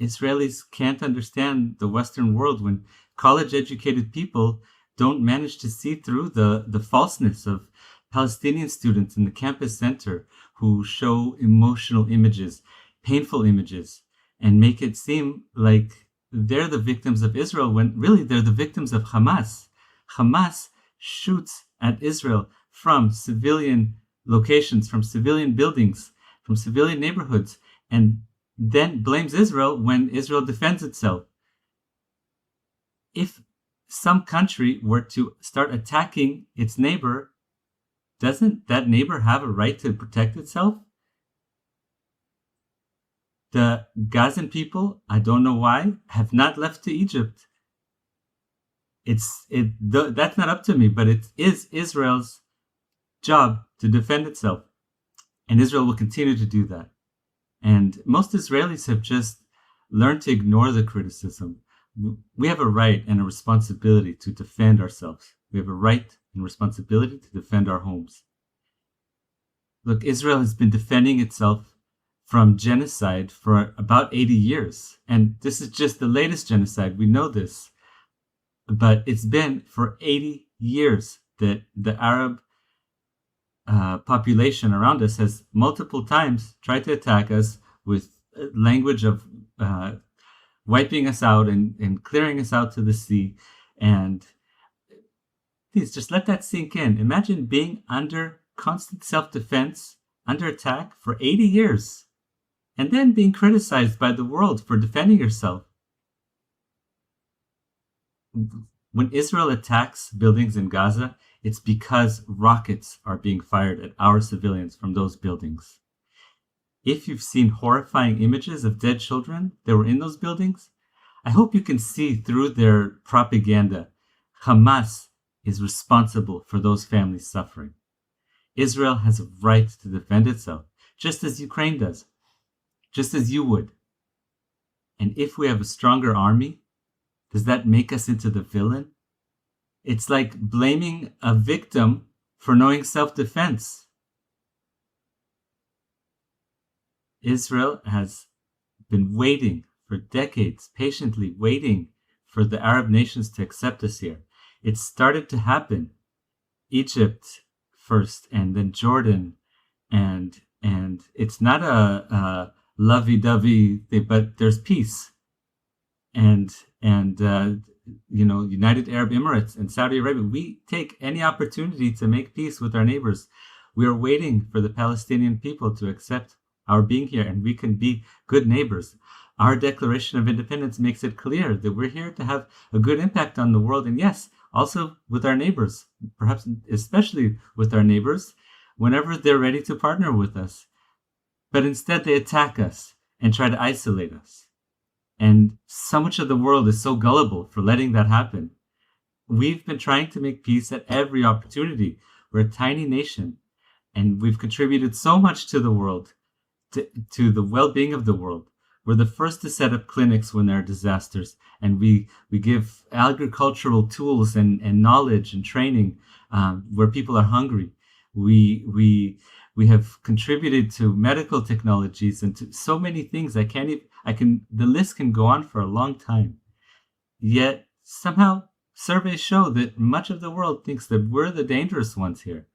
Israelis can't understand the Western world, when college-educated people don't manage to see through the falseness of Palestinian students in the campus center who show emotional images, painful images, and make it seem like they're the victims of Israel when really they're the victims of Hamas. Hamas shoots at Israel from civilian locations, from civilian buildings, from civilian neighborhoods, and then blames Israel when Israel defends itself. If some country were to start attacking its neighbor, doesn't that neighbor have a right to protect itself? The Gazan people, I don't know why, have not left to Egypt. That's not up to me, but it is Israel's job to defend itself. And Israel will continue to do that. And most Israelis have just learned to ignore the criticism. We have a right and a responsibility to defend ourselves. We have a right and responsibility to defend our homes. Look, Israel has been defending itself from genocide for about 80 years. And this is just the latest genocide. We know this. But it's been for 80 years that the Arab population around us has multiple times tried to attack us with language of wiping us out and clearing us out to the sea. And please just let that sink in. Imagine being under constant self-defense, under attack for 80 years, and then being criticized by the world for defending yourself. When Israel attacks buildings in Gaza, it's because rockets are being fired at our civilians from those buildings. If you've seen horrifying images of dead children that were in those buildings, I hope you can see through their propaganda. Hamas is responsible for those families suffering. Israel has a right to defend itself, just as Ukraine does, just as you would. And if we have a stronger army, does that make us into the villain? It's like blaming a victim for knowing self-defense. Israel has been waiting for decades, patiently waiting for the Arab nations to accept us here. It started to happen. Egypt first, and then Jordan, and it's not a lovey-dovey thing, but there's peace. And United Arab Emirates and Saudi Arabia, we take any opportunity to make peace with our neighbors. We are waiting for the Palestinian people to accept our being here, and we can be good neighbors. Our Declaration of Independence makes it clear that we're here to have a good impact on the world, and yes, also with our neighbors, perhaps especially with our neighbors, whenever they're ready to partner with us. But instead they attack us and try to isolate us. And so much of the world is so gullible for letting that happen. We've been trying to make peace at every opportunity. We're a tiny nation, and we've contributed so much to the world, to the well-being of the world. We're the first to set up clinics when there are disasters, and we give agricultural tools and knowledge and training where people are hungry. We have contributed to medical technologies and to so many things. The list can go on for a long time. Yet somehow surveys show that much of the world thinks that we're the dangerous ones here.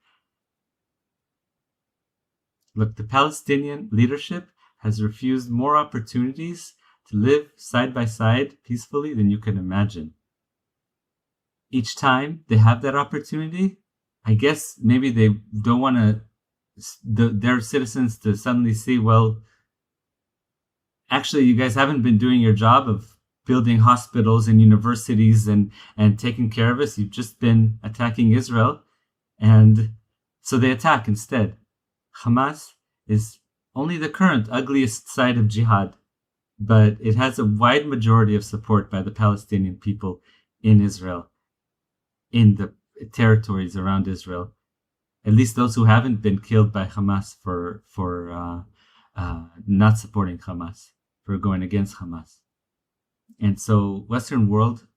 Look, the Palestinian leadership has refused more opportunities to live side by side peacefully than you can imagine. Each time they have that opportunity, I guess maybe they don't want their citizens to suddenly see, well, actually, you guys haven't been doing your job of building hospitals and universities and taking care of us. You've just been attacking Israel. And so they attack instead. Hamas is only the current ugliest side of jihad, but it has a wide majority of support by the Palestinian people in Israel, in the territories around Israel. At least those who haven't been killed by Hamas for not supporting Hamas, for going against Hamas. And so Western world,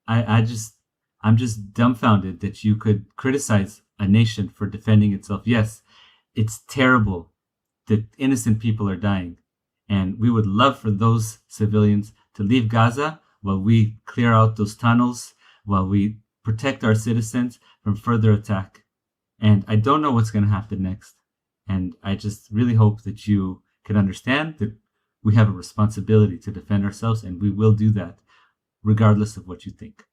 I'm just dumbfounded that you could criticize a nation for defending itself. Yes, it's terrible that innocent people are dying. And we would love for those civilians to leave Gaza while we clear out those tunnels, while we protect our citizens from further attack. And I don't know what's going to happen next. And I just really hope that you can understand that we have a responsibility to defend ourselves, and we will do that regardless of what you think.